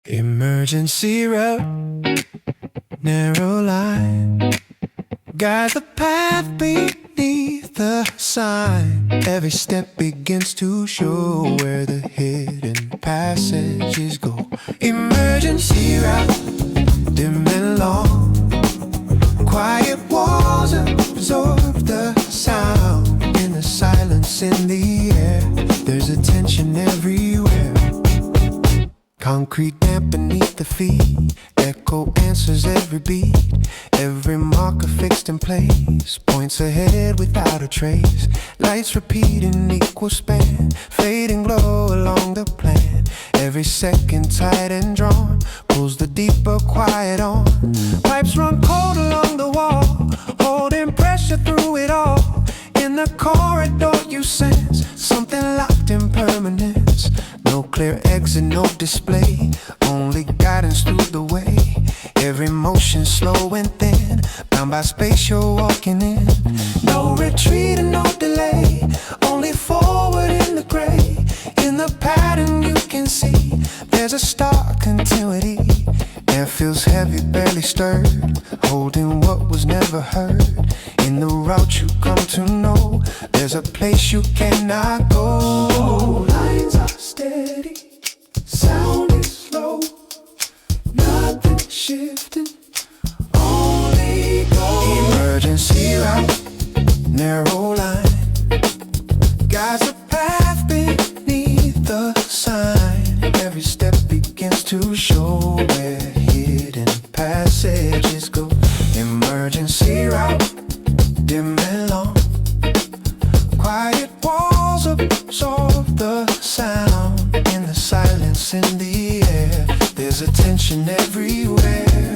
Emergency route, narrow line, guide the path beneath the sign. Every step begins to show where the hidden passages go. Emergency route, dim and long, quiet walls absorb the sound. In the silence in the air, there's a tension everywhere. Concrete damp beneath the feet, echo answers every beat. Every marker fixed in place points ahead without a trace. Lights repeat in equal span, fading glow along the plan. Every second tight and drawn pulls the deeper quiet on. Pipes run cold along the wall, holding pressure through it all. In the corridor you sense something locked in permanence. No clear exit, no display, only guidance through the way. Every motion slow and thin, bound by space you're walking in. No retreat and no delay, only forward in the gray. In the pattern you can see, there's a stark continuity. Air feels heavy, barely stirred, holding what was never heard. In the route you come to know, there's a place you cannot go. Lines are steady, sound is slow, nothing shifting, only go. Emergency route, narrow line, guides the path beneath the sign. Every step begins to show where hidden passages go. Emergency route, dim and long, quiet walls absorb the sound. In the silence in the air, there's a tension everywhere.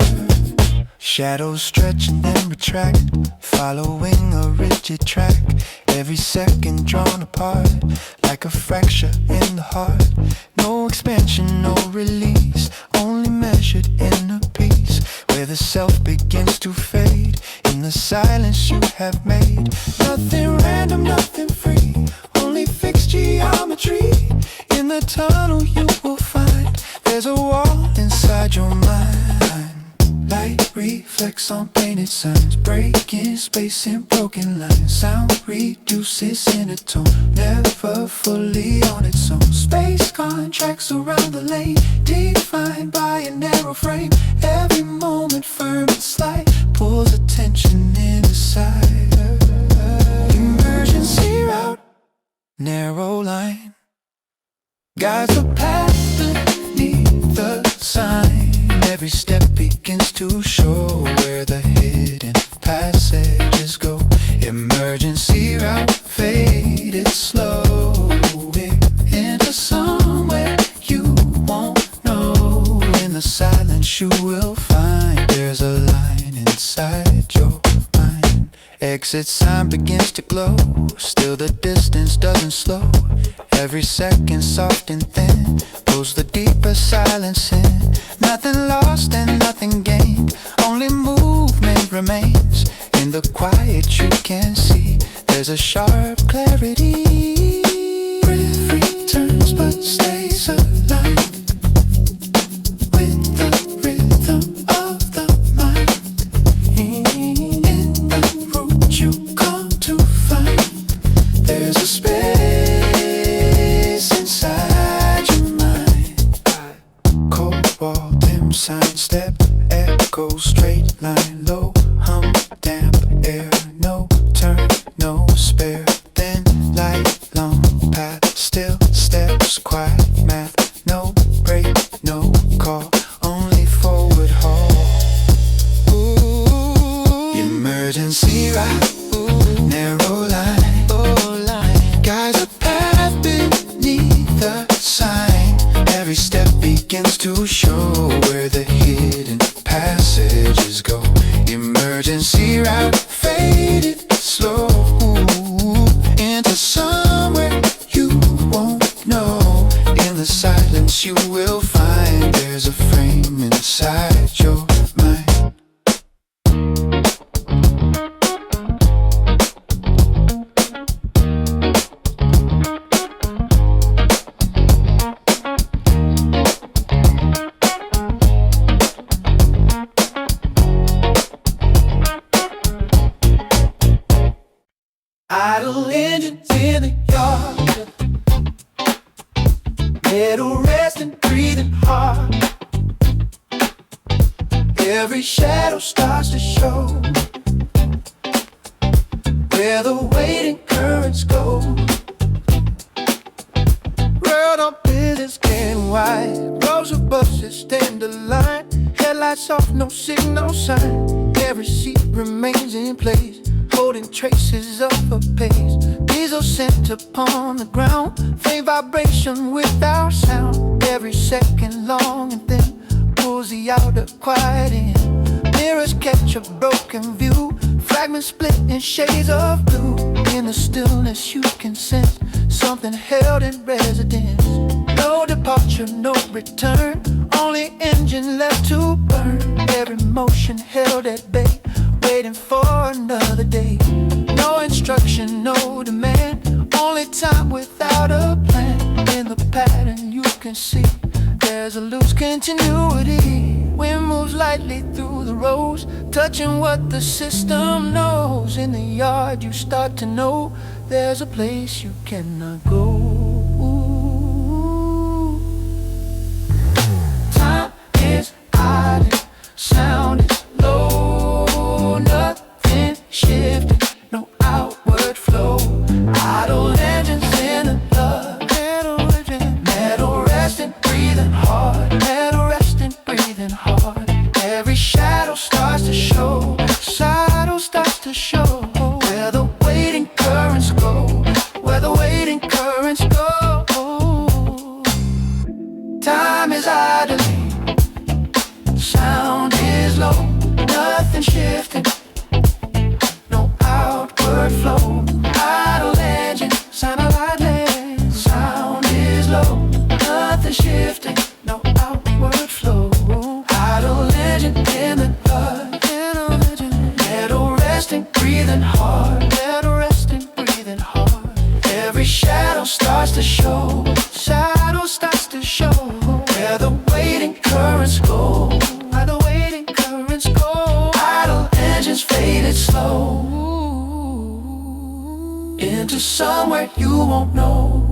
Shadows stretch and then retract, following a rigid track. Every second drawn apart, like a fracture in the heart. No expansion, no release, only measured in a peace. Where the self begins to fade, in the silence you have made. Nothing random, nothing free, only fixed geometry. In the tunnel you will find, there's a wall inside your mind. Light reflects on painted signs, breaking space in broken lines. Sound reduces in a tone, never fully on its own. Space contracts around the lane, defined by a narrow frame. Every moment firm and slight pulls attention inside. Emergency route, narrow line, guides the path beneath the sign. Every step begins to show where the hidden passages go. Emergency route, faded slow into somewhere you won't know. In the silence you will find there's a line inside your mind. Exit sign begins to glow, still the distance doesn't slow. Every second soft and thin pulls the deeper silence in. Nothing lost and nothing gained, only movement remains. In the quiet you can see, there's a sharp clarity. Breath returns but stays aligned with the rhythm of the mind. In the route you come to find, there's a space inside your mind. Cold wall, dim sign, step, echo, straight line, low hum, damp air, no turn, no spare. Thin light, long path, still steps, quiet math, no break, no call, only forward haul. Ooh, emergency route, narrow line, guides a path beneath the sign. Every step begins to show where the hidden passages go. Emergency route, faded slow into somewhere you won't know. In the silence you will find there's a frame inside your mind. Every shadow starts to show where the waiting currents go. Road on business getting wide, rows of buses stand in line, headlights off, no signal sign. Every seat remains in place, holding traces of a pace. Diesel scent upon the ground, faint vibration without sound. Every second long and thin pulls the outer quiet in. Mirrors catch a broken view, fragments split in shades of blue. In the stillness you can sense something held in residence. No departure, no return, only engine left to burn. Every motion held at bay, waiting for another day. No instruction, no demand, only time without a plan. In the pattern you can see there's a loose continuity. Wind moves lightly through the rows, touching what the system knows. In the yard you start to know there's a place you cannot go. Time is idle, sound is low, nothing shifting, no outward flow. Idle engines in the dark, metal resting, breathing hard, metal resting, breathing hard. Every shadow starts to show, shadow starts to show where the waiting currents go, where the waiting currents go. Time is idling, sound is low, nothing shifting, no outward flow. Idle engine, satellite land, sound is low, nothing shifting, no outward flow. Idle engine in the dark, metal resting, breathing hard, metal resting, breathing hard. Every shadow starts to show, shadow starts to show where the waiting currents go, where the waiting currents go. Idle engines faded slow into somewhere you won't know.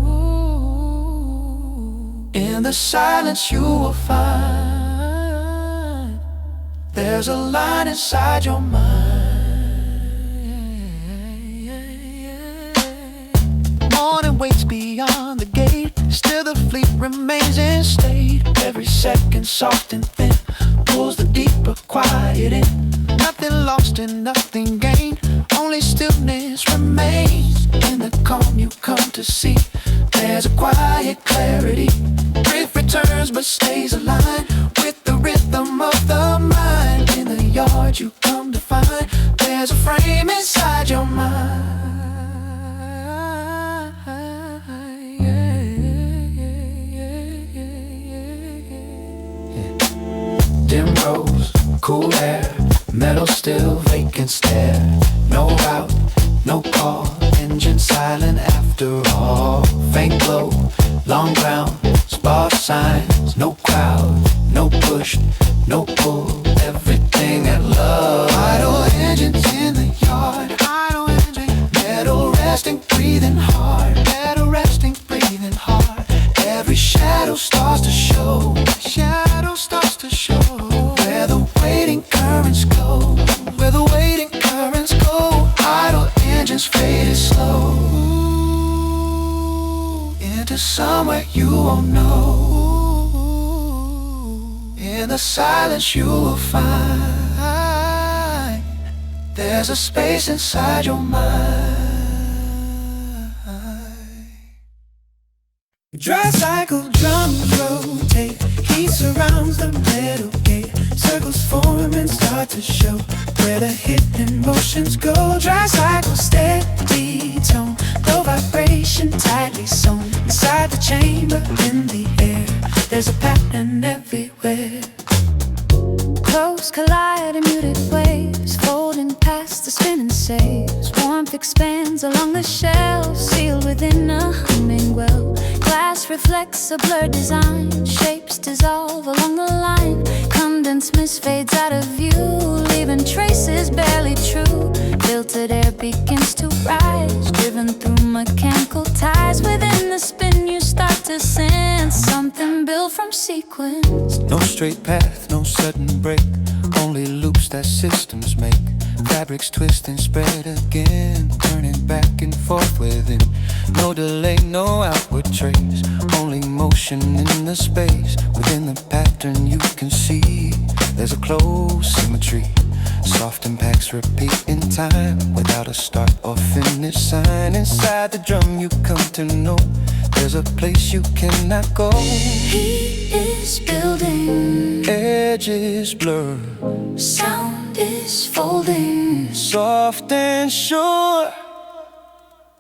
In the silence you will find there's a line inside your mind. Morning waits beyond the gate, still the fleet remains in state. Every second soft and thin pulls the deeper quiet in. Nothing lost and nothing gained, only stillness remains. In the calm you come to see there's a quiet clarity. Breath returns but stays aligned with the rhythm of the mind. In the yard you come to find there's a frame inside your mind. Dim roads, cool air, metal still, vacant stare. No route, no call, engine silent after all. Faint glow, long ground, spark signs. No crowd, no push, no pull, everything at love. Idle engines in the yard, idle engine, metal resting, breathing hard, metal resting, breathing hard. Every shadow starts to show, shadow starts to show where the waiting currents go, where the waiting currents go. Idle engines faded slow into somewhere you won't know. In the silence you will find there's a space inside your mind. Dry cycle, drums rotate, heat surrounds the metal gate. Circles form and start to show where the hidden motions go. Dry cycle, steady tone, low vibration, tightly sewn. Inside the chamber, in the air, there's a pattern everywhere. Close collide in muted waves, folding past the spinning sails. Warmth expands along the shelves, sealed within a humming well. Glass reflects a blurred design, shapes dissolve along the line. Condensed mist fades out of view, leaving traces barely true. Filtered air begins to rise, driven through mechanical ties. Within the spin you start to sense something built from sequence. No straight path, no sudden break, only loops that systems make. Fabrics twist and spread again, turning back and forth within. No delay, no outward trace, only motion in the space. Within the pattern you can see there's a close symmetry. Soft impacts repeat in time without a start or finish sign. Inside the drum you come to know there's a place you cannot go. He is building, edges blur, sound is folding, soft and sure.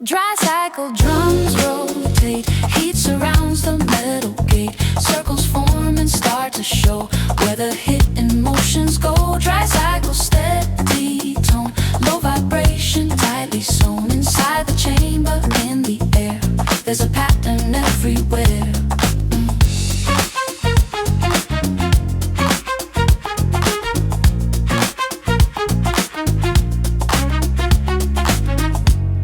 Dry cycle drums rotate, heat surrounds the metal gate. Circles form and start to show where the hit and motions go. Dry cycle steady tone, low vibration tightly sewn. Inside the chamber in the air, there's a pattern everywhere.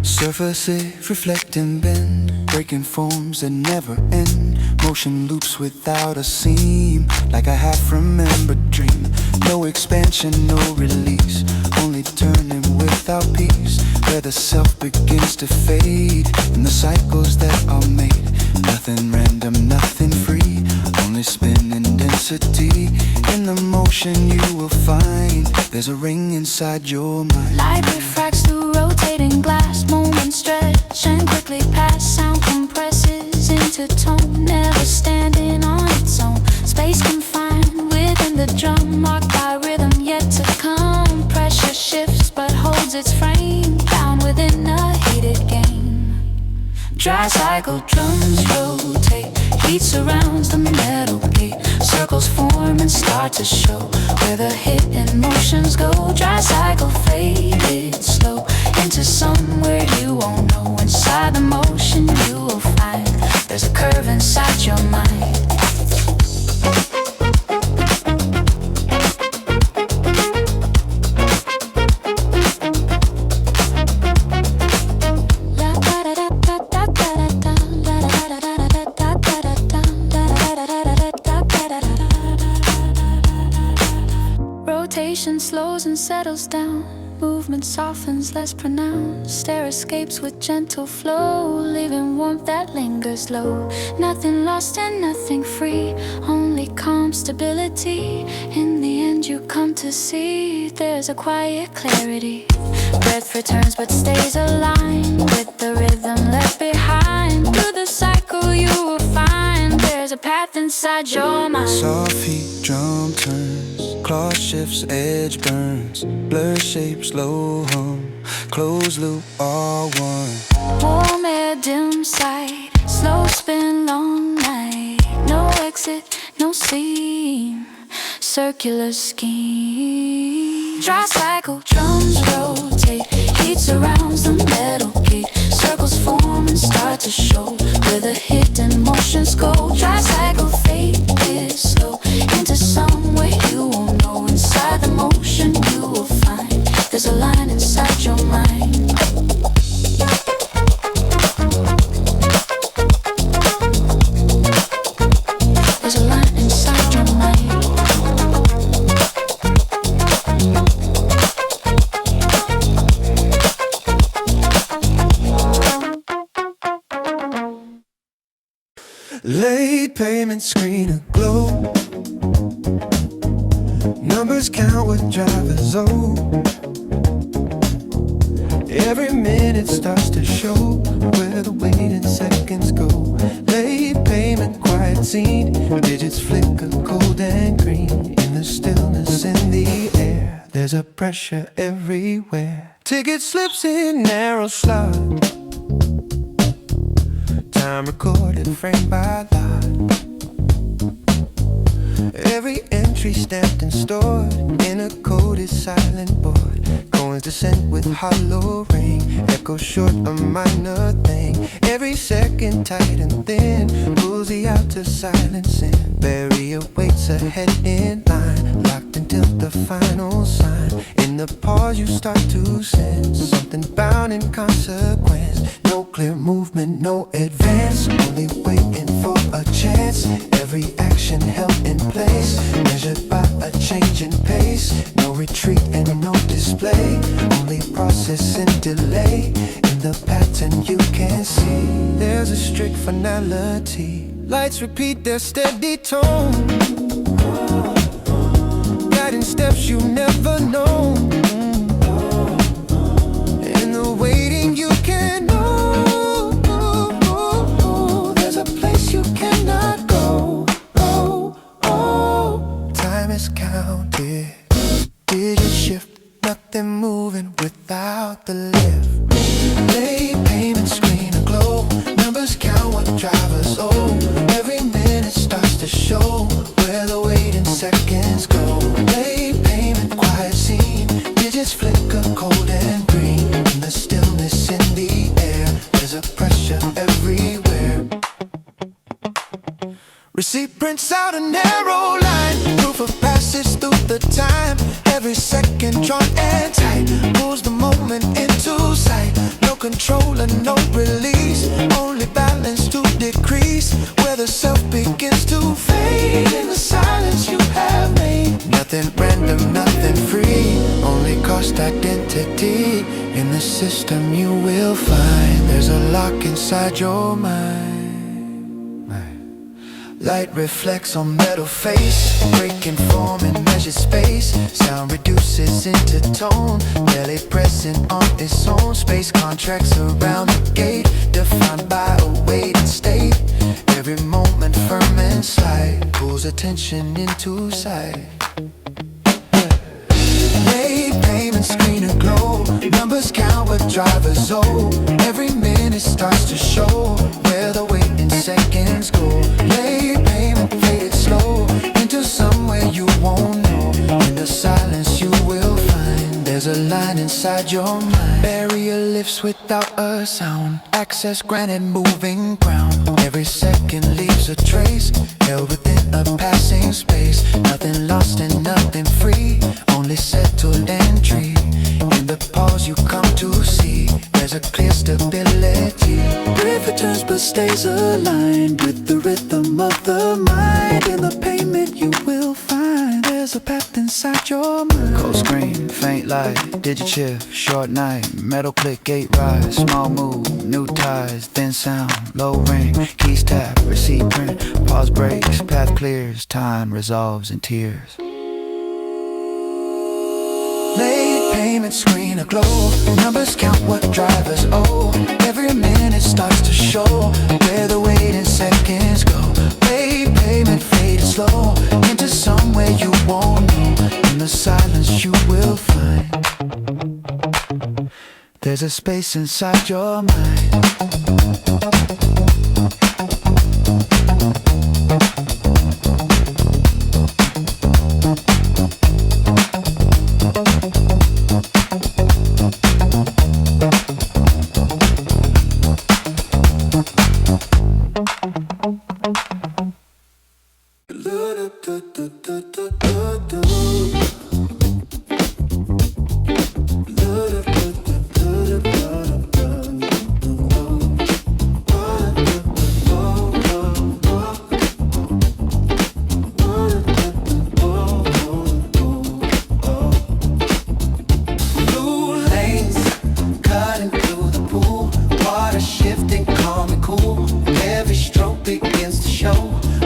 Surfaces reflect and bend, breaking forms that never end. Motion loops without a seam, like a half-remembered dream. No expansion, no release, only turning without peace. Where the self begins to fade, and the cycles that are made. Nothing random, nothing free, only spin and density. In the motion you will find there's a ring inside your mind. Light refracts through rotating glass, moments stretch and quickly pass. Sound compresses into tone, never standing on its own. Space confined within the drum, marked by rhythm yet to come. Pressure shifts but holds its frame down within a heated game. Dry cycle drums rotate, heat surrounds the metal gate. Circles form and start to show where the hit and motions go. Dry cycle faded slow into somewhere you won't know. Inside the motion you will find there's a curve inside your mind. Rotation slows and settles down, movement softens, less pronounced. Air escapes with gentle flow, leaving warmth that lingers low. Nothing lost and nothing free, only calm stability. In the end you come to see there's a quiet clarity. Breath returns but stays aligned with the rhythm left behind. Through the cycle you will find there's a path inside your mind. Soft heat, drum turns, claw shifts, edge burns. Blur shapes, low hum, close loop, all one. Warm air, dim sight, slow spin, long night. No exit, no seam, circular scheme. Dry cycle, drums rotate, heat surrounds the metal gate. Circles form and start to show where the hit and motions go. Dry cycle fade slow into somewhere you won't know. Inside the motion you will find there's a line inside your mind. There's a line inside your mind. Late payment screen aglow, numbers count what drivers owe. Every minute starts to show where the waiting seconds go. Late payment, quiet scene, digits flicker cold and green. In the stillness in the air, there's a pressure everywhere. Ticket slips in narrow slot, time recorded frame by line. Every entry stamped and stored in a coded silent board. Coins descent with hollow ring, echo short a minor thing. Every second tight and thin pulls the outer silence in. Barrier waits ahead in line, locked until the final sign. In the pause you start to sense something bound in consequence. No clear movement, no advance, only waiting for a chance. Every action held in place, measure measured by a change in pace. No retreat and no display, only process and delay. In the pattern you can see, there's a strict finality. Lights repeat their steady tone, guiding steps you never know. In the waiting you can know, there's a place you cannot go. Time is counted, digits shift, nothing moving without the lift. Late payment screen aglow, numbers count what drivers owe. Every minute starts to show where the waiting seconds go. Late payment, quiet scene, digits flicker cold and green. In the stillness in the air, there's a pressure everywhere. Receipt prints out a narrow line, proof of passage through the time. Every second drawn and tight, pulls the moment into sight. No control and no release, only balance to decrease. Where the self begins to fade in the silence you have made. Nothing random, nothing free, only cost identity. In the system you will find there's a lock inside your mind. Light reflects on metal face, breaking form and measured space. Sound reduces into tone, barely present on its own. Space contracts around the gate, defined by a waiting state. Every moment firm and slight, pulls attention into sight. Late payment screen aglow, numbers count what drivers owe. Every minute starts to show where the waiting seconds go. Late payment faded slow into somewhere you won't know. In the silence you will find there's a line inside your mind. Barrier lifts without a sound, access granted moving ground. Every second leaves a trace, held within a passing space. Nothing lost and nothing free, only settled entry. In the pause you come to see there's a clear stability. Breath returns but stays aligned with the rhythm of the mind. In the payment you will find there's a path inside your mind. Cold screen, faint light, digit shift, short night, metal click, gate rise, small move, new ties, thin sound, low ring, keys tap, receipt print, pause breaks, path clears, time resolves in tears. Late payment screen aglow, numbers count what drivers owe. Every minute starts to show where the waiting seconds go. Late payment faded slow into somewhere you won't know. In the silence you will find there's a space inside your mind. Shifting calm and cool, every stroke begins to show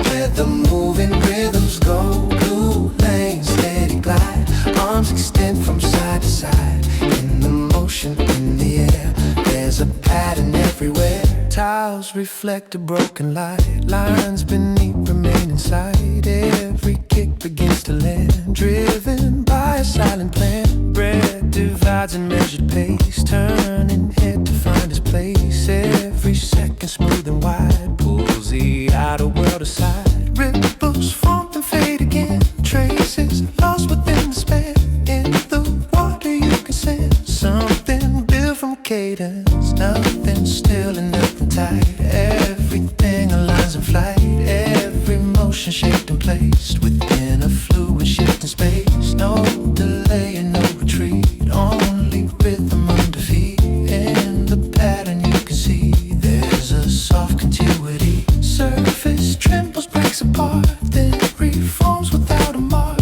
where the moving rhythms go. Blue lanes, steady glide, arms extend from side to side. In the motion, in the air, there's a pattern everywhere. Tiles reflect a broken light, lines beneath remain inside. Every kick begins to land, driven by a silent plan. Bread divides in measured pace, turning head to find its place. Every second smooth and wide, pulls the outer world aside. Ripples form and fade again, traces lost within the span. In the water you can sense something built from cadence. Nothing still and nothing tight, everything aligns in flight. Every motion shaped and placed within a fluid shifting space. No delay and no retreat, only rhythm under feet. In the pattern you can see there's a soft continuity. Surface trembles, breaks apart, then reforms without a mark.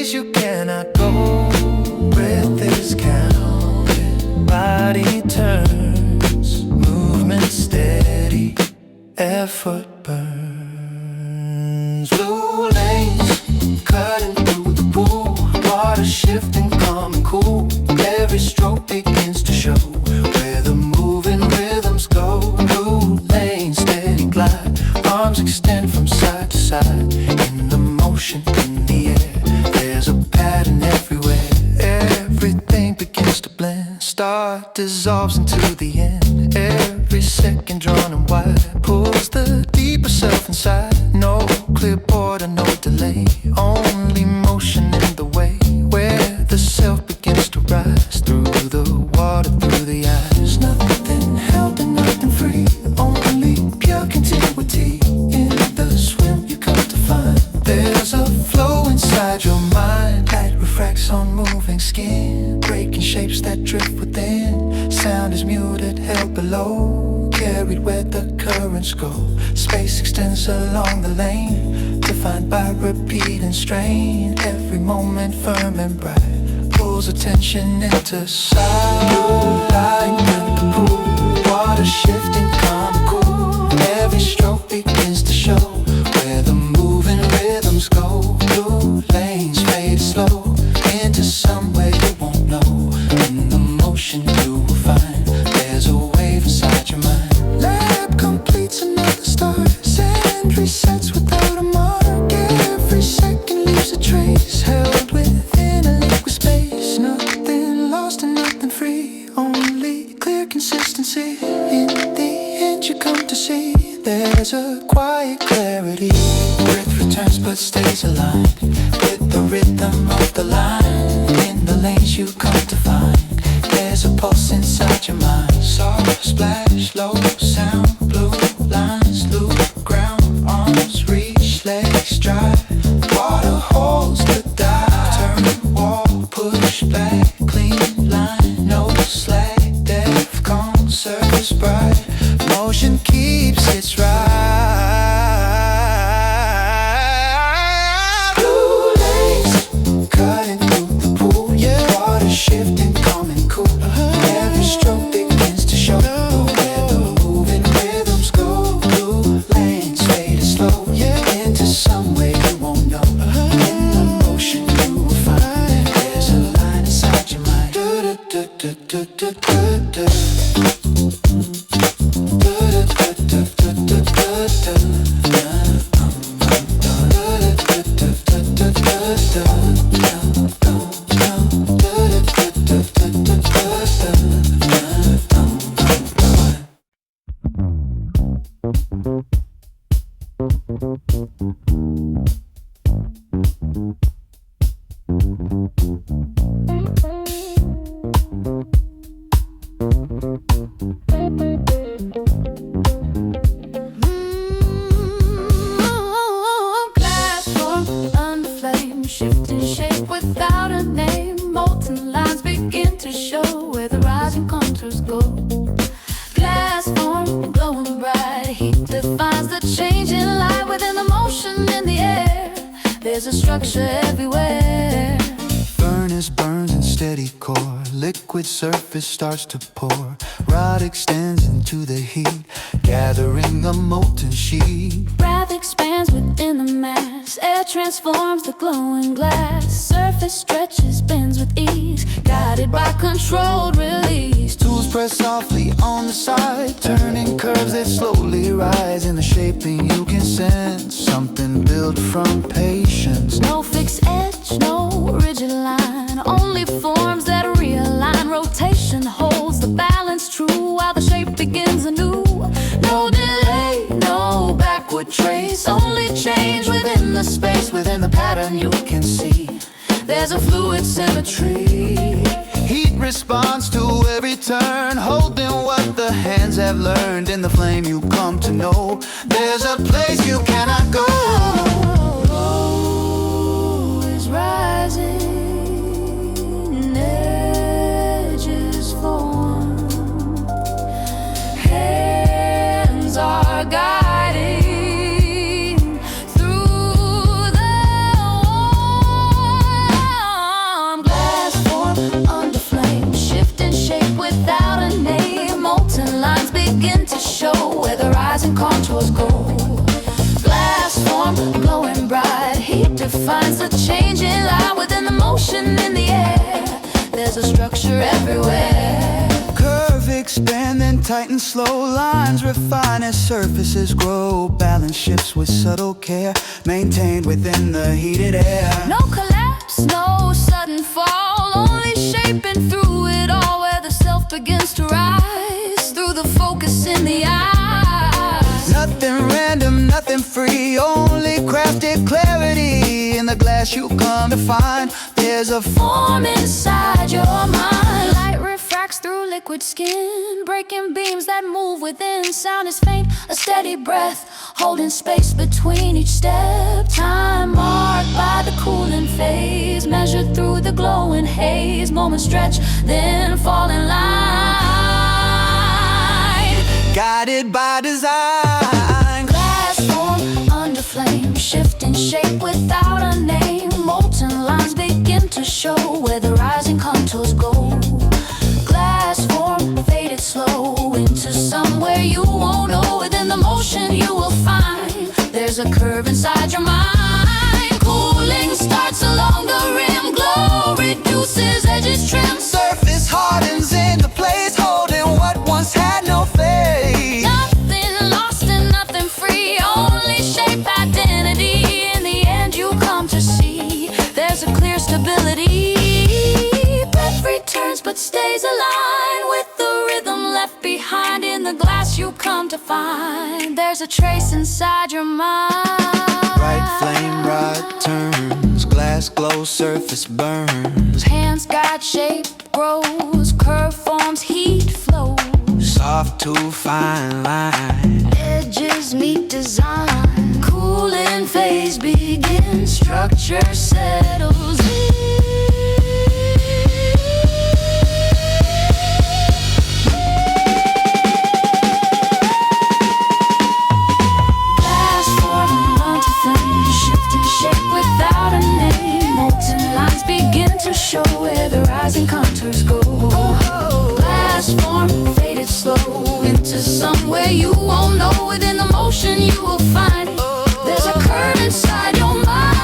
place you cannot go. Breath is counted, body turns, movement steady, effort burns. Blue lanes cutting through the pool, water shifting, calm and cool. Every stroke begins to show where the moving rhythms go. Blue lanes steady glide, arms extend from side to side. In the motion, in the air, there's a pattern everywhere. Everything begins to blend, start dissolves into the end. Every second drawn and wide pulls the deeper self inside. No clear border, no delay, only motion in the way, where the self begins to rise through the water, through the eyes. Nothing held and nothing free, only pure continuity. In the swim you come to find there's a flow inside your mind. Light refracts on moving skin, breaking shapes that drift within. Sound is muted, held below, carried where the currents go. Space extends along the lane, defined by repeat and strain. Every moment firm and bright pulls attention into sight. Blue light in the pool, water shifting, calm and cool. Every stroke begins to show where the moving rhythms go. Blue lanes fade slow into somewhere you won't know. In the motion you will find there's a wave inside your mind. Lab completes another start, sand resets without a mark. Every second leaves a trace, held within a liquid space. Nothing lost and nothing free, only clear consistency. In the end you come to see there's a quiet clarity. Breath returns but stays aligned with the rhythm of the line. In the lanes you come to find there's a pulse inside your mind. Soft splash, low sound, blue lines, loop ground, arms reach, legs dry. Water holds the dive, turn wall, push back, clean line, no slack, depth, calm, surface bright. Motion keeps its ride. Blue lanes cutting through the pool, yeah. Water shifting, calm and cool. Every stroke begins to show where the moving rhythms go. Blue lanes fade slow, yeah, into somewhere you won't know. In the motion you will find there's a line inside your mind. Glass form under flame, shifting shape without a name. Molten lines begin to show where the rising contours go. Glass form glowing bright, heat defines the changing light within the motion in the air. There's a structure everywhere. Furnace burns in steady core, liquid surface starts to pour. Rod extends into the heat, gathering a molten sheet. Breath expands within the mass, air transforms the glowing glass. Surface stretches, bends with ease, guided by controlled release. Tools press softly on the side, turning curves that slowly rise. In the shaping you can sense something built from patience. No fixed edge, no rigid line, only forms that realign. Rotation holds the balance true while the shape begins anew. No delay, no backward trace, only change within the space. Within the pattern you can see there's a fluid symmetry. Heat responds to every turn, holding what the hands have learned. In the flame you come to know there's a place you cannot go. Glow is rising, edges form, hands are guiding through the Tighten slow lines, refine as surfaces grow. Balance shifts with subtle care, maintained within the heated air. No collapse, no sudden fall, only shaping through it all, where the self begins to rise through the focus in the eyes. Nothing random, nothing free, only crafted clarity. In the glass you come to find, there's a Form inside your mind. Light refracts through liquid skin, breaking beams that move within. Sound is faint, a steady breath, holding space between each step. Time marked by the cooling phase, measured through the glowing haze. Moments stretch, then fall in line, guided by design. glass form under flame, shifting shape without a name. Molten lines begin to show where the rising contours go. Glass form faded slow into somewhere you won't know. Within the motion you will find there's a curve inside your mind. Cooling starts along the rim, glow reduces, edges trim. Surface hardens into place, holding what once had no face. Nothing lost and nothing free, only shape identity. In the end you come to see there's a clear stability. Breath returns but stays aligned with the rhythm left behind. In the glass you come to find there's a trace inside your mind. Bright flame rod turns, glass glows, surface burns. Hands guide, shape grows, curve forms, heat flows. Soft to fine line, Edges meet design, cooling phase begins, structure settles in. Glass form onto flame, shifting shape without a name. Molten lines begin to show where the rising contours go. Glass form faded slow into somewhere you won't know. Within the motion you will find there's a curve inside your mind.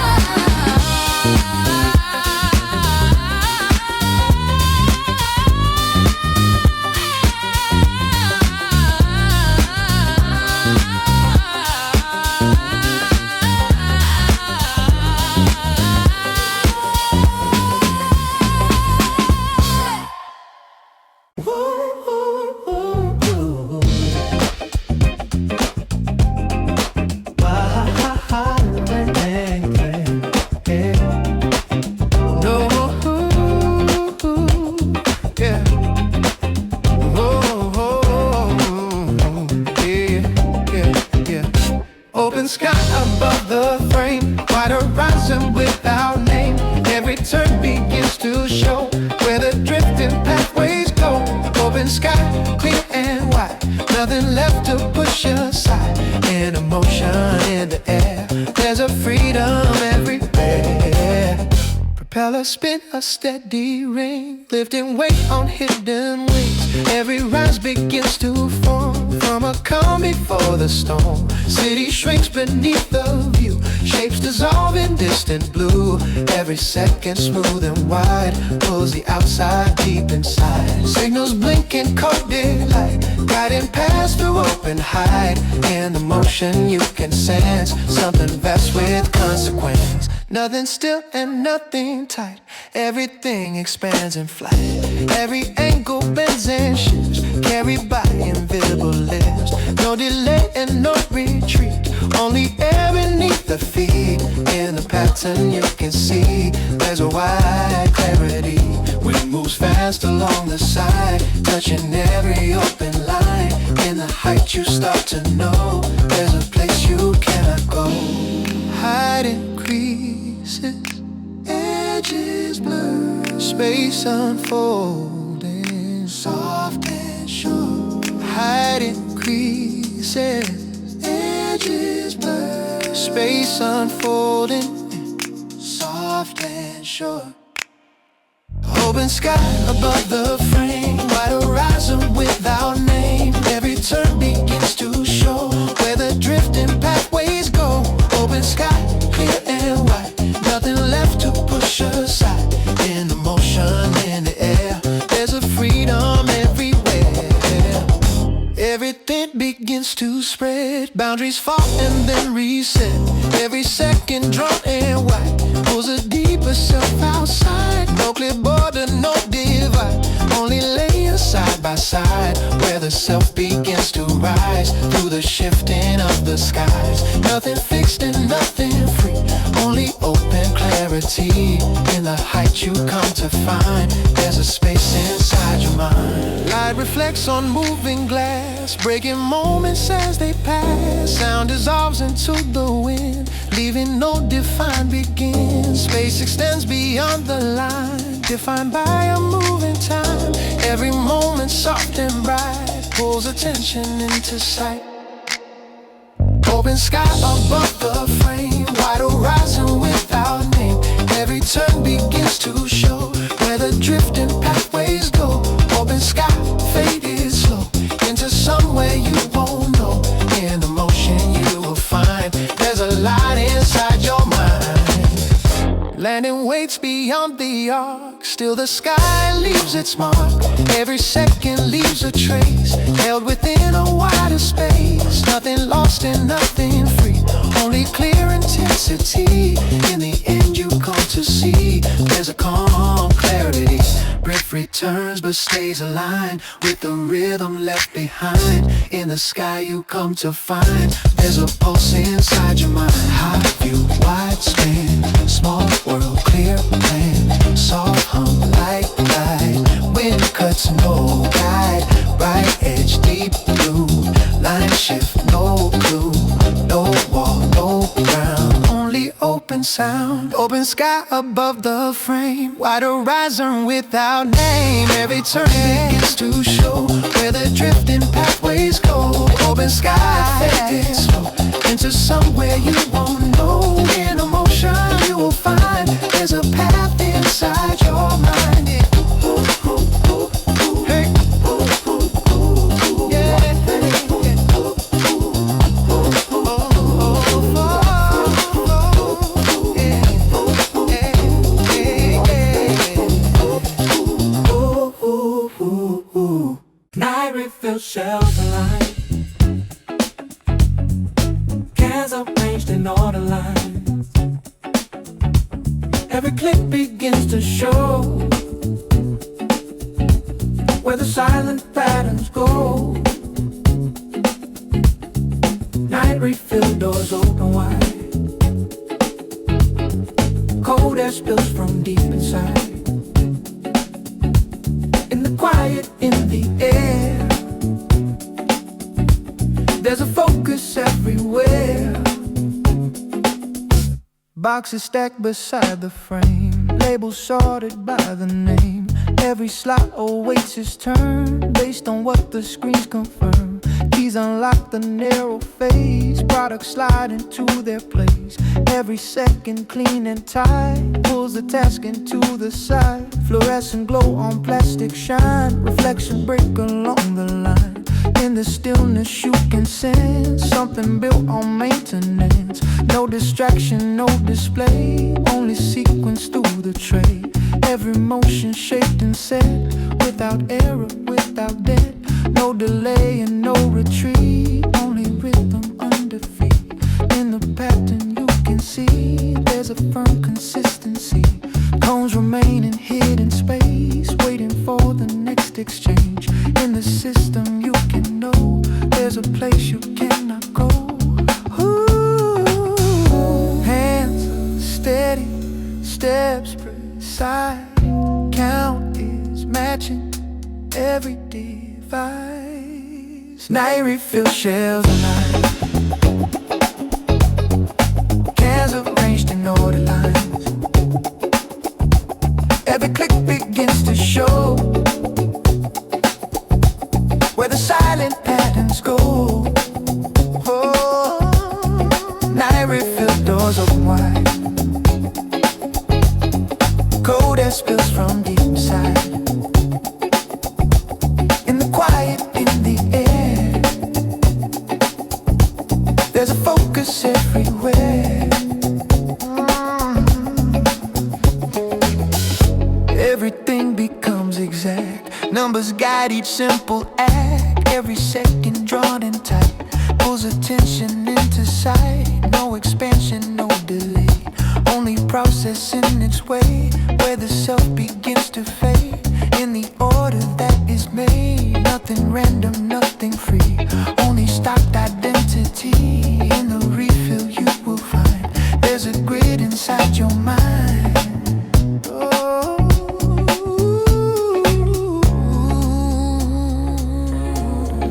Open sky above the frame, wide horizon without name. Every turn begins to show where the drifting pathways go. Open sky, clear and wide, nothing left to push aside. In motion in the air, there's a freedom everywhere. Propeller spin a steady ring, lifting weight on hidden wings. Every rise begins to form from a calm before the storm. City shrinks beneath the view, shapes dissolve in distant blue. Every second smooth and wide pulls the outside deep inside. Signals blinking coded light, guiding paths through open height. In the motion you can sense something vast with consequence. Nothing still and nothing tight, everything expands in flight. Every angle bends and shifts, carried by invisible lips. No delay and no retreat, only air beneath the feet. In the pattern you can see there's a wide clarity. Wind moves fast along the side, touching every open line. In the height you start to know there's a place you cannot go. Hiding creases, edges blur, space unfolding, soft and sure. Hiding creases, edges blur, space unfolding, soft and sure. Open sky above the frame, wide horizon without name. Every turn begins to show where the drifting pathways go. Open sky, clear and wide, nothing left to push aside. In the motion in the air, there's a freedom everywhere. begins to spread. Boundaries fall and then reset. Every second drawn and wide pulls a deeper self outside. No clear border, no divide, only layers side by side, where the self begins to rise through the shifting of the skies. Nothing fixed and nothing free, only open clarity. In the height you come to find, there's a space inside your mind. Light reflects on moving glass, breaking moments as they pass. Sound dissolves into the wind, leaving no defined begin. Space extends beyond the line, defined by a moving time. Every moment soft and bright pulls attention into sight. Open sky above the frame, wide horizon without name. Every turn begins to show where the drifting pathways go. Open sky, faded slow into somewhere you won't know. In the motion you will find there's a light inside your mind. Landing waits beyond the arc, still the sky leaves its mark. Every second leaves a trace, held within a wider space. Nothing lost and nothing free, only clear intensity. In the end you come to see there's a calm clarity. Breath returns but stays aligned with the rhythm left behind. In the sky you come to find there's a pulse inside your mind. High view, wide span, small world, clear plan. Soft hum, light guide, wind cuts, no guide. Bright edge, deep blue, line shift, no clue. No wall, no ground, only open sound. Open sky above the frame, wide horizon without name. Every turn begins to show where the drifting pathways go. Open sky, faded slow into somewhere you won't know. In emotion you will find there's a path inside your mind. Hey. Night refill shelves aligned, cans arranged in order lines. Every click begins to show where the silent patterns go. Night refill doors open wide, cold air spills from deep inside. In the quiet, in the air, there's a focus everywhere. Boxes stacked beside the frame, labels sorted by the name. Every slot awaits its turn, based on what the screens confirm. Keys unlock the narrow phase, products slide into their place. Every second clean and tight, pulls the task into the side. Fluorescent glow on plastic shine, reflection break along the line. In the stillness you can sense something built on maintenance. No distraction, no display, only sequence through the tray. Every motion shaped and set, without error, without debt. No delay and no retreat, only rhythm under feet. In the pattern you can see there's a firm consistency. Cones remain in hidden space, waiting for the next exchange. In the system you can know there's a place you cannot go. Ooh, hands steady, steps precise. Count is matching every device. Night refill shelves alive, cans arranged in order lines. Every click begins to show where the silent patterns go. Oh, night refill doors open wide, cold air spills from deep inside. In the quiet, in the air, there's a focus everywhere. Everything becomes exact, numbers guide each simple act. Every second drawn and tight, draws attention into sight. No expansion, no delay, only processing its way, where the self begins to fade in the order that is made. Nothing random, nothing free, only stocked identity. In the refill you will find there's a grid inside your mind. Oh.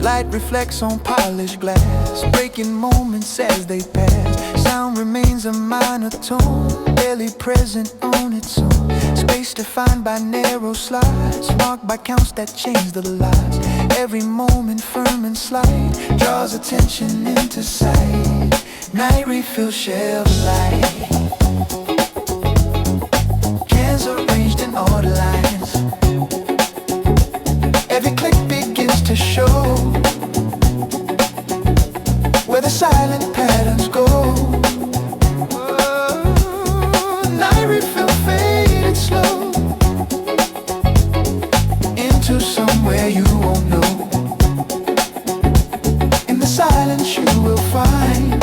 Light reflects on polished glass, breaking moments as they pass. Sound remains a minor tone, barely present on its own. Space defined by narrow slides, marked by counts that change the lives. Every moment firm and slight draws attention into sight. Night refill shelf light, cans arranged in order lines. Every click begins to show where the silent patterns go. Night refill faded slow into somewhere you won't know. In the silence you will find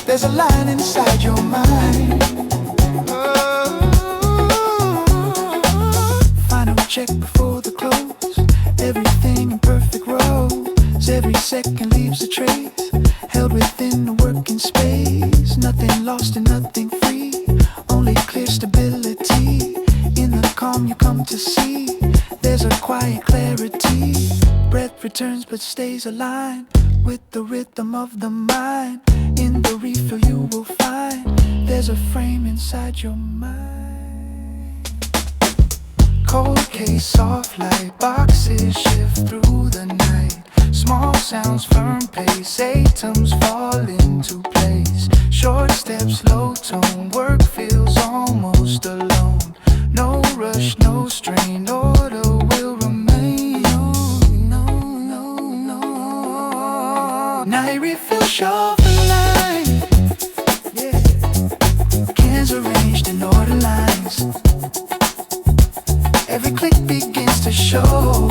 there's a line inside your mind. Final check before the close, everything in perfect rows. Every second leaves a trace, held within the working space. Nothing lost and nothing free, only clear stability. In the calm you come to see, there's a quiet clarity. Breath returns but stays aligned with the rhythm of the mind. In the refill you will find there's a frame inside your mind. Cold case, soft light, boxes shift through the night. Small sounds, firm pace, atoms fall into place. Short steps, low tone, work feels almost alone. No rush, no strain, order will remain. No, no, no, no. Night refill shuffle line, yeah. Cans arranged in order lines. Every click begins to show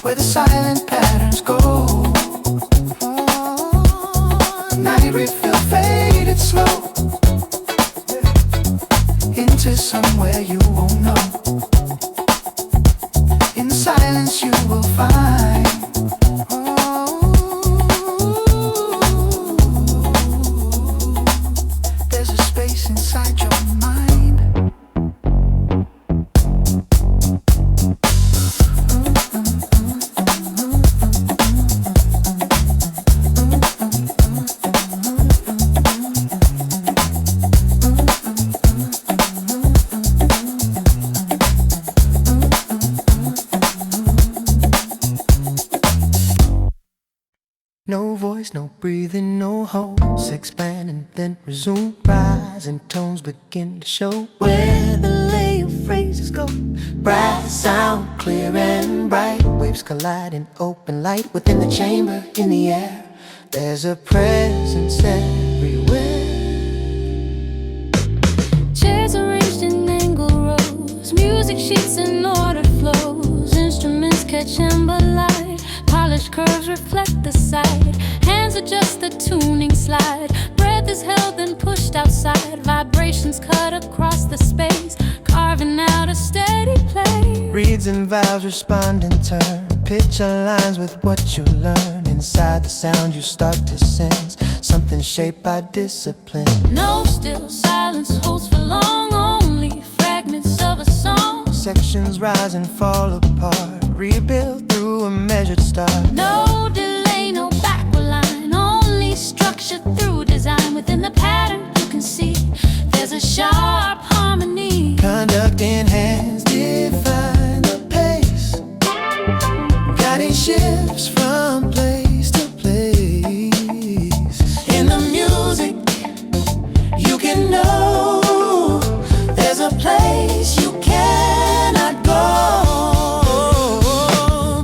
where the silent patterns go. Night refill faded slow into somewhere you won't know. In silence you will find there's a space inside your mind. No voice, no breathing, no holes. Expand and then resume. Rising tones begin to show where the layer phrases go. Brass sound clear and bright. Waves collide in open light. Within the chamber, in the air, there's a presence everywhere. Chairs arranged in angle rows, music sheets in ordered flows. Instruments catch amber light, polished curves reflect the sight. Hands adjust the tuning slide, breath is held and pushed outside. Vibrations cut across the space, carving out a steady play. Reeds and valves respond in turn. Pitch aligns with what you learn. Inside the sound you start to sense something shaped by discipline. No still silence holds for long, only fragments of a song. Sections rise and fall apart, rebuild through a measured start. No delay, no backward line, only structure through design. Within the pattern you can see there's a sharp harmony. Conduct in hands define the pace, guiding shifts from place to place. In the music you can know there's a place you cannot go.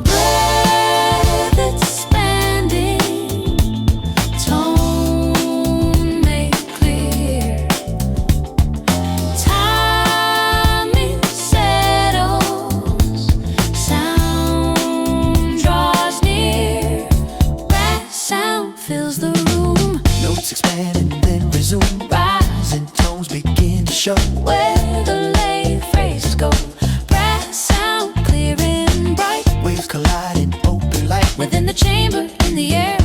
Breath expanding, tone Notes expand and then resume. Rising tones begin to show where the lay phrases go. Brass sound clear and bright. waves collide in open light. Within the chamber, in the air,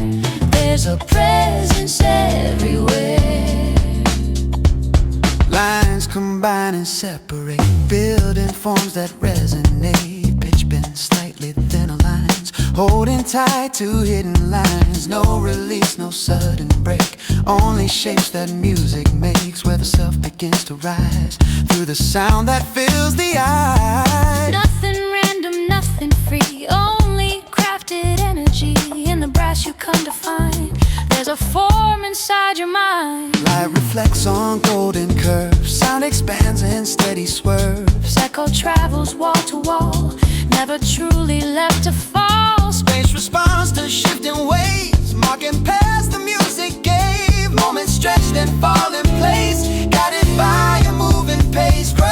there's a presence everywhere. Lines combine and separate, building forms that resonate. Pitch bend slightly thinner lines, holding tight to hidden lines. No release, no sudden break, only shapes that music makes, where the self begins to rise through the sound that fills the eye. Nothing random, nothing free, only crafted energy. In the brass you come to find there's a form inside your mind. Light reflects on golden curves, sound expands in steady swerves. Echo travels wall to wall, never truly left to fall. Space responds to shifting waves, marking past the music gave. Moments stretched and fall in place, guided by a moving pace. Grow.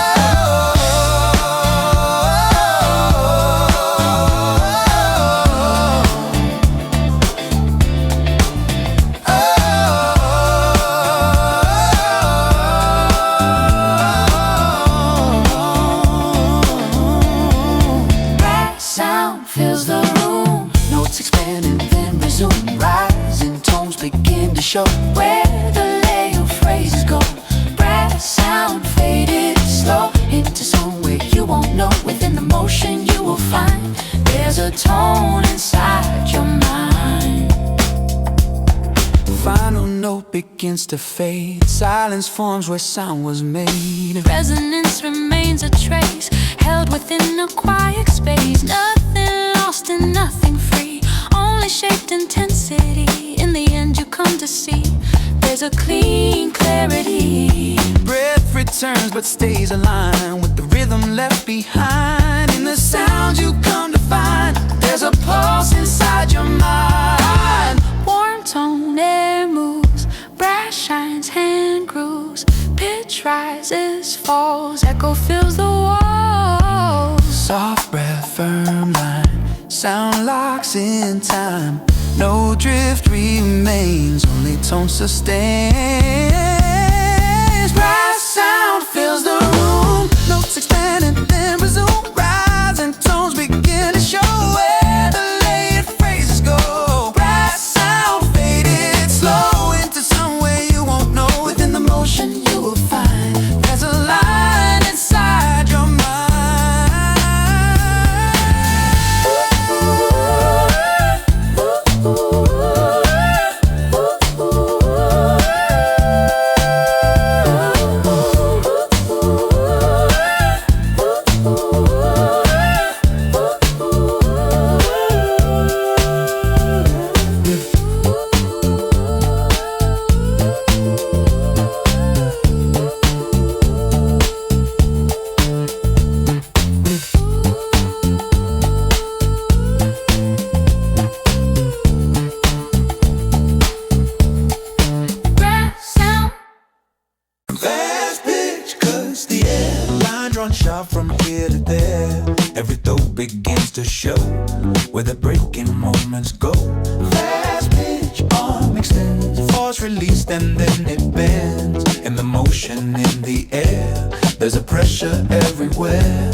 Fills the room, Notes expand and then resume. Rising tones begin to show where the lay of phrases go. Brass sound faded slow into song where you won't know. Within the motion you will find there's a tone inside your mind. final note begins to fade. Silence forms where sound was made. Resonance remains a trace, held within a quiet space. Nothing lost and nothing free, only shaped intensity. In the end you come to see there's a clean clarity. Breath returns but stays aligned with the rhythm left behind. In the sound you come to find there's a pulse inside your mind. Warm tone, air moves, brass shines, hand grooves. Pitch rises, falls, echo fills the walls. Soft breath, firm line, sound locks in time. No drift remains, only tone sustains. Brass sound fills the room, notes expand and then resume. Rising tones begin to show where the layered phrases go. Brass sound faded slow into somewhere you won't know. Within the motion you will find there's a line inside your mind. Fast pitch cuts the air, line drawn sharp from here to there. Every thought begins to show where the breaking moments go. Fast pitch, arm extends, force released and then it bends. In the motion in the air, there's a pressure everywhere.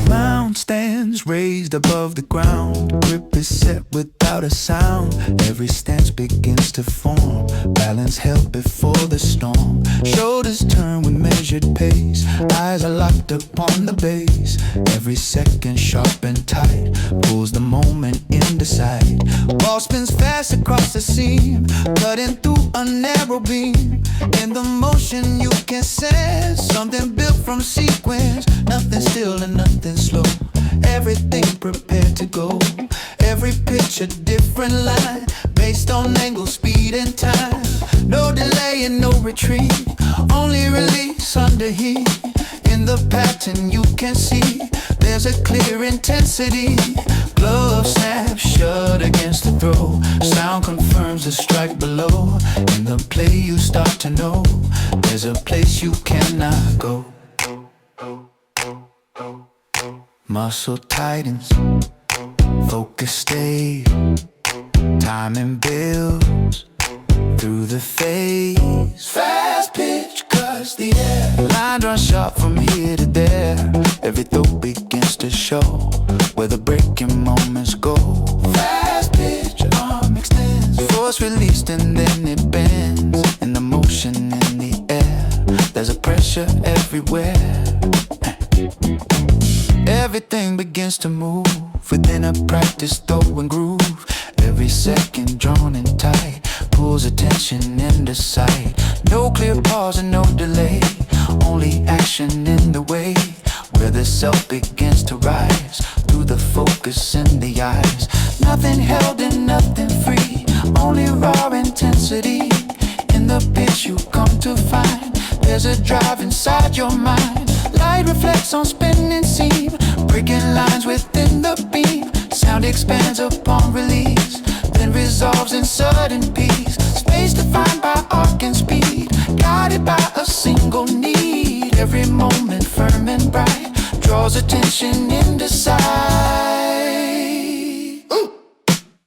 Mount stands raised above the ground, grip is set without a sound. Every stance begins to form, balance held before the storm. Shoulders turn with measured pace, eyes are locked upon the base. Every second sharp and tight, pulls the moment into sight. Ball spins fast across the seam, cutting through a narrow beam. In the motion you can sense something built from sequence. Nothing still and nothing slow, everything prepared to go. Every pitch a different line, based on angle, speed and time. No delay and no retreat, only release under heat. In the pattern you can see there's a clear intensity. Glove snap shut against the throw, sound confirms the strike below. In the play you start to know there's a place you cannot go. Muscle tightens, focus stays, timing builds, through the phase. Fast pitch cuts the air. Line runs sharp from here to there. Every thought begins to show where the breaking moments go. Fast pitch, arm extends. Force released and then it bends. In the motion in the air, there's a pressure everywhere. Everything begins to move within a practice throwing groove. Every second drawn in tight pulls attention into sight. No clear pause and no delay, only action in the way where the self begins to rise through the focus in the eyes. Nothing held and nothing free, only raw intensity. In the pitch you come to find there's a drive inside your mind. Light reflects on spinning seam, breaking lines within the beam. Sound expands upon release, then resolves in sudden peace. Space defined by arc and speed, guided by a single need. Every moment firm and bright draws attention into sight.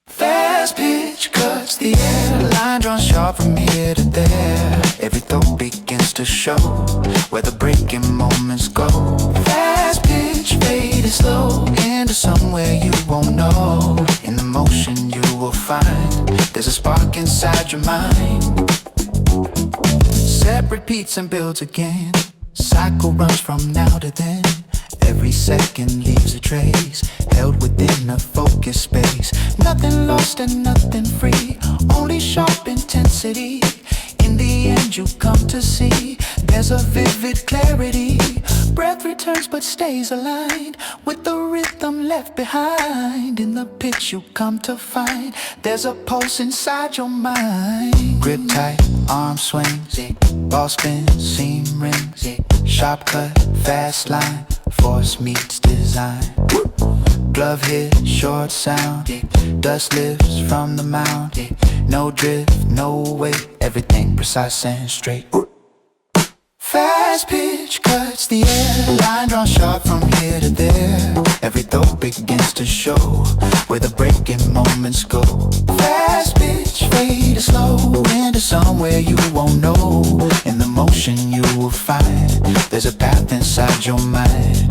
Fast pitch cuts the air. Line drawn sharp from here to there. Every thought begins to show where the breaking moments go. Fast pitch faded slow into somewhere you won't know. In the motion you will find there's a spark inside your mind. Set repeats and builds again. Cycle runs from now to then. Every second leaves a trace, held within a focused space. Nothing lost and nothing free, only sharp intensity. In the end you come to see there's a vivid clarity. Breath returns but stays aligned with the rhythm left behind. In the pitch you come to find there's a pulse inside your mind. Grip tight, arm swings, ball spins, seam rings. Sharp cut, fast line, force meets design. Glove hit, short sound, dust lifts from the mound. No drift, no weight, everything precise and straight. Fast pitch cuts the air. Line drawn sharp from here to there. Every thought begins to show where the breaking moments go. Fast pitch fade slow into somewhere you won't know. In the motion you will find there's a path inside your mind.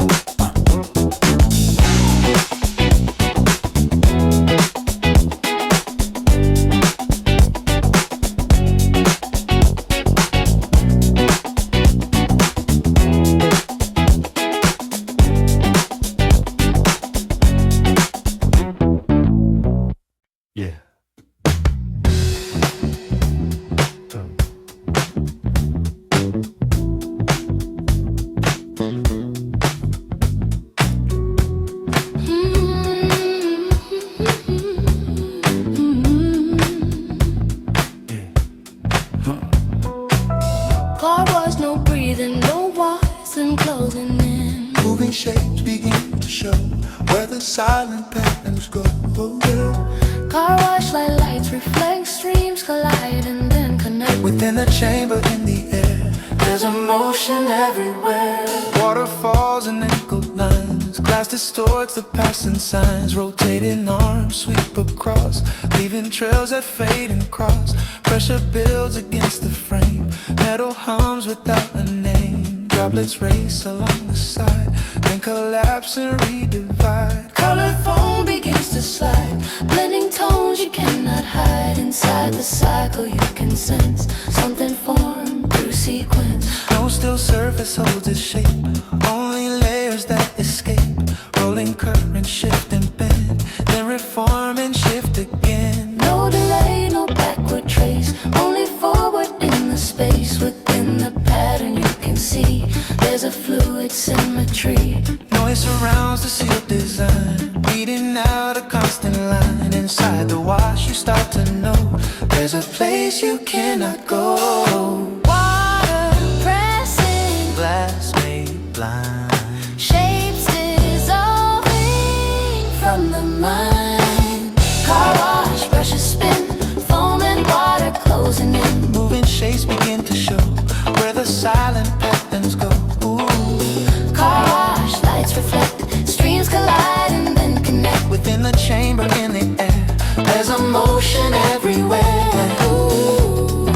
Yeah. Car was no breathing, no walls and closing in. Moving shapes begin to show where the silent patterns go. Car wash like lights reflect, streams collide and then connect. Within the chamber in the air, There's emotion everywhere. waterfalls and angled lines. Glass distorts the passing signs. Rotating arms sweep across, leaving trails that fade and cross. Pressure builds against the frame. Metal hums without a name. Droplets race along the side, then collapse and redivide. Colored foam begins to slide, blending tones you cannot hide. Inside the cycle you can sense something form through sequence. No still surface holds its shape, only layers that escape. Rolling currents shift and bend, then reform and shift again. No delay, no backward trace, only forward in the space. Within the pattern you can see there's a fluid symmetry. Noise surrounds the sealed design, beating out a constant line. Inside the wash you start to know there's a place you cannot go. Water pressing, Glass made blind, shapes dissolving from the mind. Car wash, brushes spin, foam and water closing in. moving shapes begin to show where the silent patterns go. Car wash, lights reflect, streams collide and then connect. Within the chamber in the air, there's emotion everywhere. Ooh.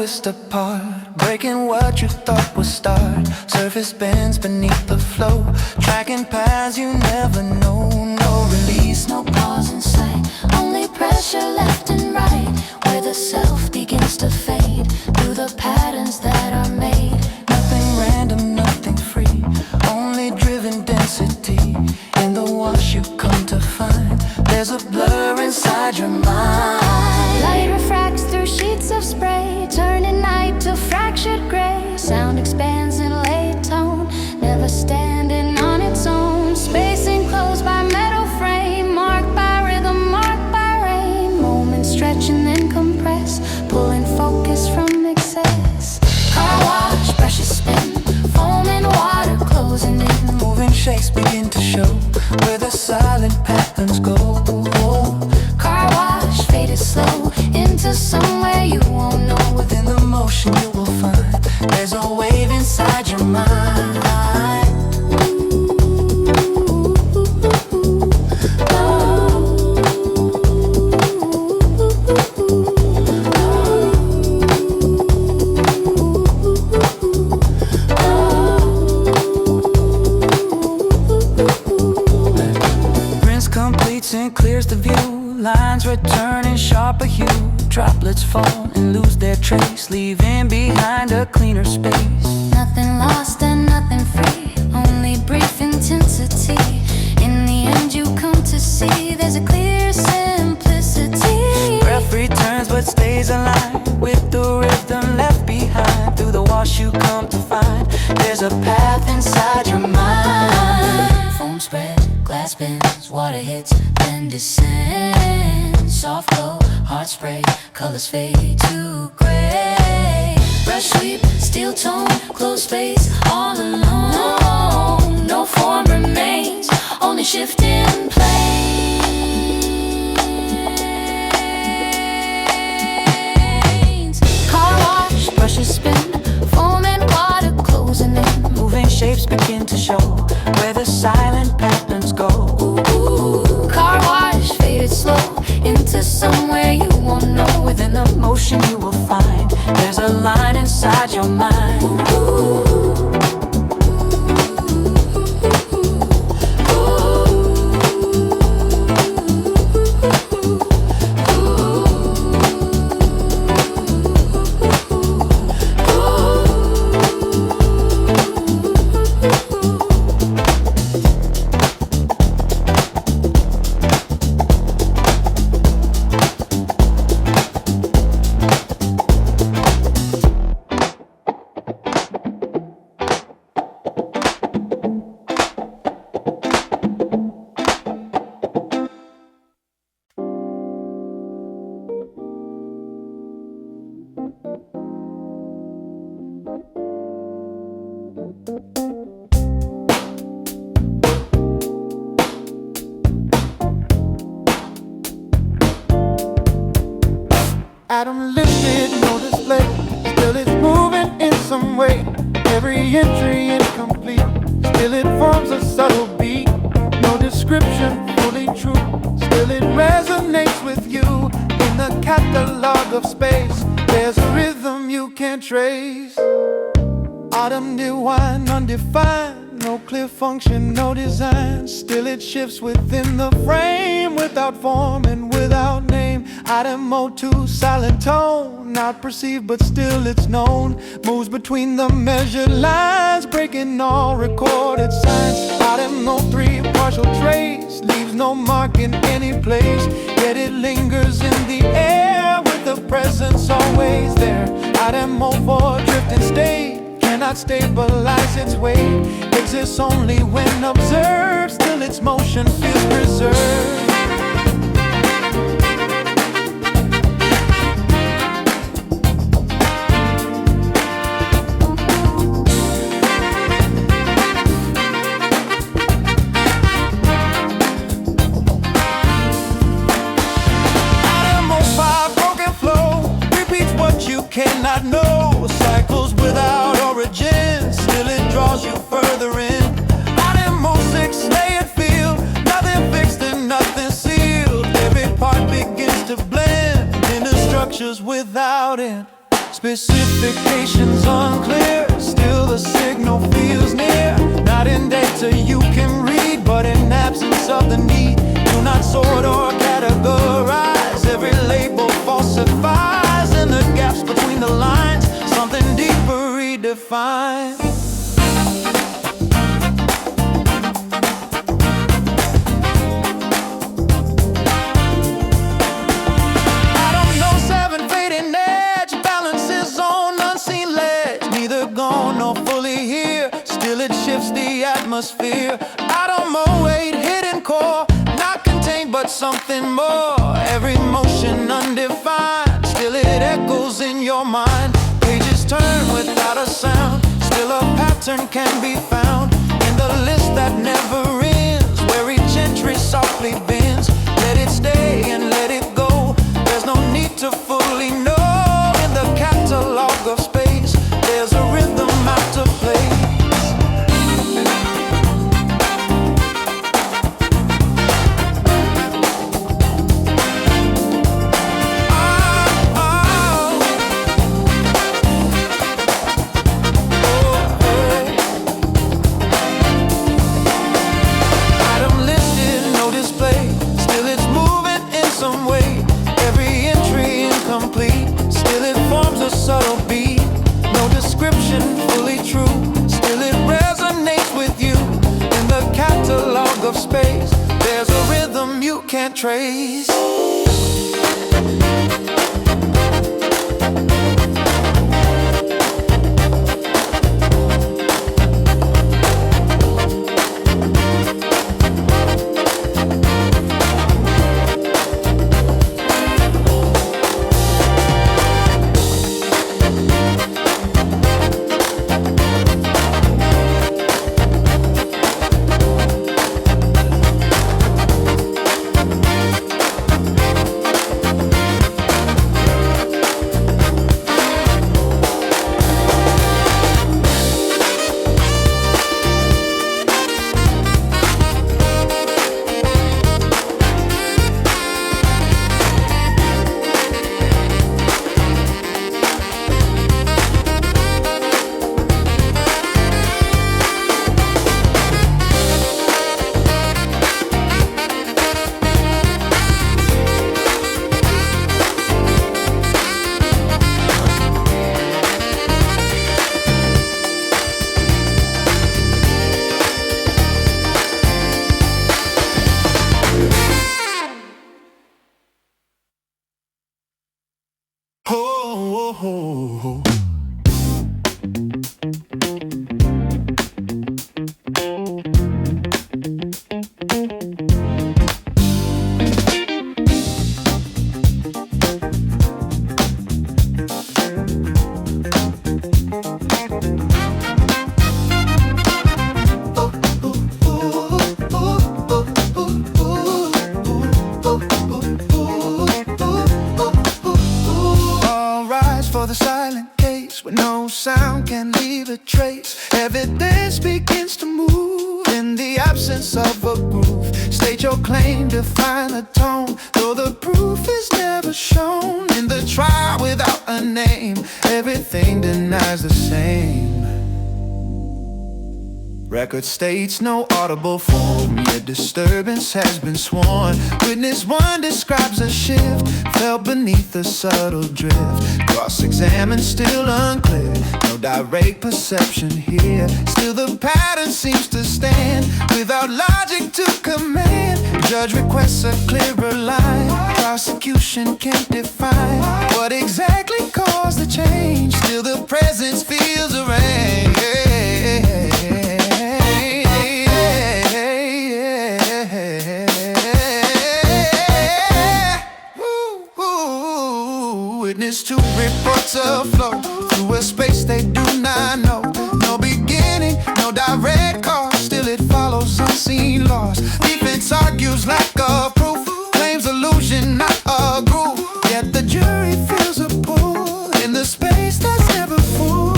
twist apart, breaking what you thought was start. Surface bends beneath the flow, tracking paths you never know. No release, No pause in sight, only pressure left and right, where the self begins to fade through the patterns that are made. nothing random, nothing free, only driven density. In the wash you come to find, there's a blur inside your mind. Light refracts through sheets of spray, turning night to fractured gray. Sound expands in late tone, never standing on its own. Space enclosed by metal frame, marked by rhythm, marked by rain. Moments stretch and then compress, pulling focus from excess. Car wash, brushes spin, foam and water closing in. Moving shapes begin to show where the silent patterns go. Car wash, faded slow into somewhere you won't know. Within the motion you will find there's a wave inside your mind. Rinse completes and clears the view. Lines return in sharper hue. Droplets fall and lose their trace, leaving behind a cleaner space. Nothing lost and nothing free, only brief intensity. In the end you come to see there's a clear simplicity. Breath returns but stays aligned with the rhythm left behind. Through the wash you come to find there's a path inside your mind. Foam spread, glass bends, water hits, then descends. Soft glow, heart spray, colors fade to gray. Brush sweep, steel tone, close space, all alone. No form remains, only shifting planes. Car wash, brushes spin, foam and water closing in. Moving shapes begin to show where the silent patterns go. Car wash, faded slow into somewhere you won't know. Within the motion you will find there's a line inside your mind. Atom lifted, no display, still it's moving in some way. Every entry incomplete, still it forms a subtle beat. No description, fully true, still it resonates with you. In the catalog of space, there's a rhythm you can't trace. Autumn near wine, undefined, no clear function, no design. Still it shifts within the frame, without form and without name. Item O2, silent tone, not perceived but still it's known. Moves between the measured lines, breaking all recorded signs. Item O3, partial trace, leaves no mark in any place. Yet it lingers in the air with the presence always there. Item O4, drift and stay, cannot stabilize its weight. Exists only when observed, still its motion feels preserved. Cannot know, cycles without origin, still it draws you further in. Item 06, layered field, nothing fixed and nothing sealed. Every part begins to blend into structures without end. Specifications unclear, still the signal feels near. Not in data you can read, but in absence of the need. Do not sort or categorize, every label falsifies. In the gaps between the lines, something deeper redefined. The atmosphere, atom weight, hidden core, not contained but something more. Every motion undefined, still it echoes in your mind. Pages turn without a sound, still a pattern can be found in the list that never ends, where each entry softly bends. Let it stay and let it go, there's no need to fully know. In the catalog of space, there's a rhythm out to play. Subtle beat, no description fully true, still it resonates with you. In the catalog of space, there's a rhythm you can't trace. Sound can leave a trace. Evidence begins to move in the absence of a groove. State your claim, define a tone, though the proof is never shown. In the trial without a name, everything denies the same. Record states no audible form, yet disturbance has been sworn. Witness one describes a shift felt beneath the subtle drift. Cross-examined, still unclear, no direct perception here. Still the pattern seems to stand without logic to command. Judge requests a clearer line, prosecution can't define what exactly caused the change. Still the presence feels arranged. Witness two reports of flow through a space they do not know. No beginning, no direct cause, still it follows unseen laws. Defense argues lack of proof, claims illusion, not a groove. Yet the jury feels a pull in the space that's never full.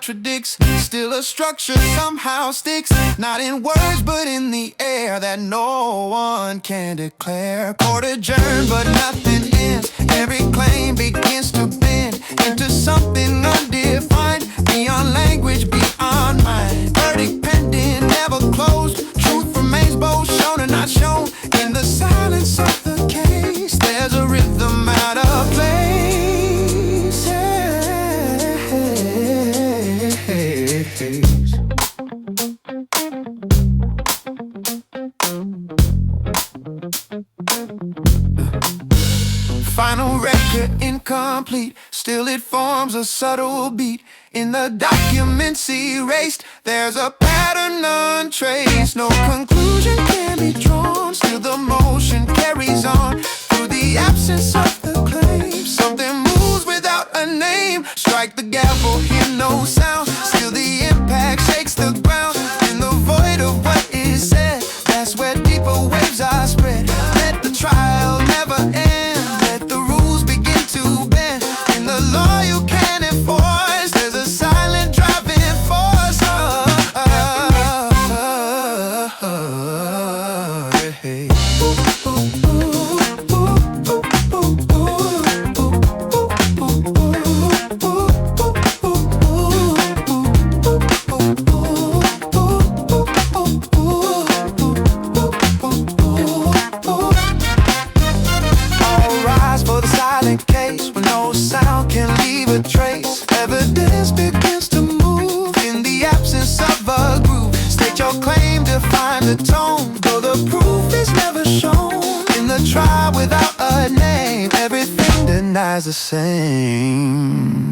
contradicts. Still a structure somehow sticks, not in words but in the air that no one can declare. Court adjourned but nothing ends. Every claim begins to bend into something undefined, beyond language, beyond mind. Verdict pending, never closed. Truth remains both shown and not shown. In the silence of the case, there's a rhythm out of place. Final record incomplete, still it forms a subtle beat. In the documents erased, there's a pattern untraced. No conclusion can be drawn, still the motion carries on. Through the absence of the claim, something moves without a name. Strike the gavel, hear no sound, still the impact shakes the ground. In the void of what is said, that's where deeper waves are spread. Let the trial never end, let the rules begin to bend. In the law you can't enforce, there's a silent driving force. Hey. Case where no sound can leave a trace. Evidence begins to move in the absence of a groove. State your claim, define the tone, though the proof is never shown. In the trial without a name, everything denies the same.